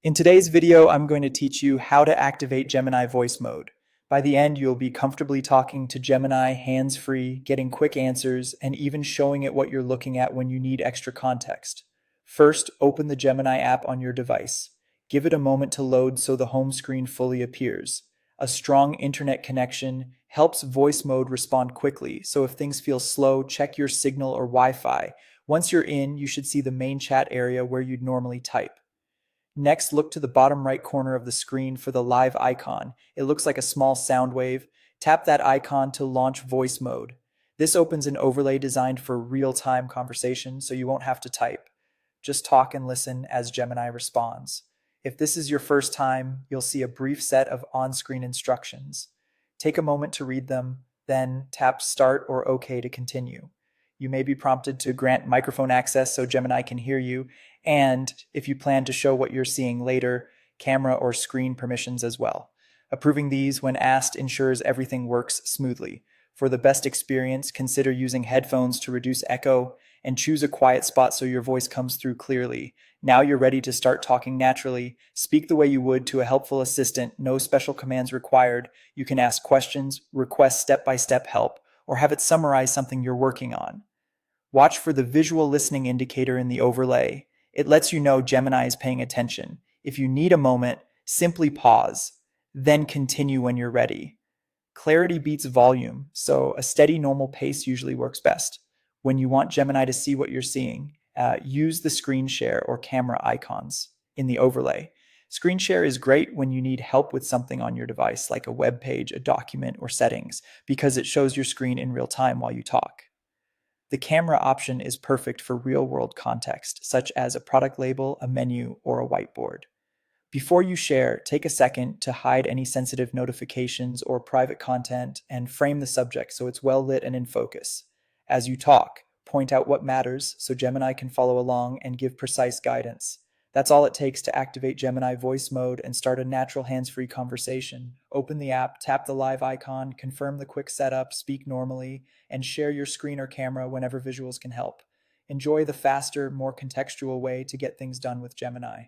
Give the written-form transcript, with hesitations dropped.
In today's video, I'm going to teach you how to activate Gemini Voice Mode. By the end, you'll be comfortably talking to Gemini hands-free, getting quick answers, and even showing it what you're looking at when you need extra context. First, open the Gemini app on your device. Give it a moment to load so the home screen fully appears. A strong internet connection helps Voice Mode respond quickly, so if things feel slow, check your signal or Wi-Fi. Once you're in, you should see the main chat area where you'd normally type. Next, look to the bottom right corner of the screen for the live icon. It looks like a small sound wave. Tap that icon to launch voice mode. This opens an overlay designed for real-time conversation, so you won't have to type. Just talk and listen as Gemini responds. If this is your first time, you'll see a brief set of on-screen instructions. Take a moment to read them, then tap Start or OK to continue. You may be prompted to grant microphone access so Gemini can hear you, and if you plan to show what you're seeing later, camera or screen permissions as well. Approving these when asked ensures everything works smoothly. For the best experience, consider using headphones to reduce echo and choose a quiet spot so your voice comes through clearly. Now you're ready to start talking naturally. Speak the way you would to a helpful assistant, no special commands required. You can ask questions, request step-by-step help, or have it summarize something you're working on. Watch for the visual listening indicator in the overlay. It lets you know Gemini is paying attention. If you need a moment, simply pause, then continue when you're ready. Clarity beats volume, so a steady, normal pace usually works best. When you want Gemini to see what you're seeing, use the screen share or camera icons in the overlay. Screen share is great when you need help with something on your device, like a web page, a document, or settings, because it shows your screen in real time while you talk. The camera option is perfect for real-world context, such as a product label, a menu, or a whiteboard. Before you share, take a second to hide any sensitive notifications or private content and frame the subject so it's well lit and in focus. As you talk, point out what matters so Gemini can follow along and give precise guidance. That's all it takes to activate Gemini Voice Mode and start a natural hands-free conversation. Open the app, tap the live icon, confirm the quick setup, speak normally, and share your screen or camera whenever visuals can help. Enjoy the faster, more contextual way to get things done with Gemini.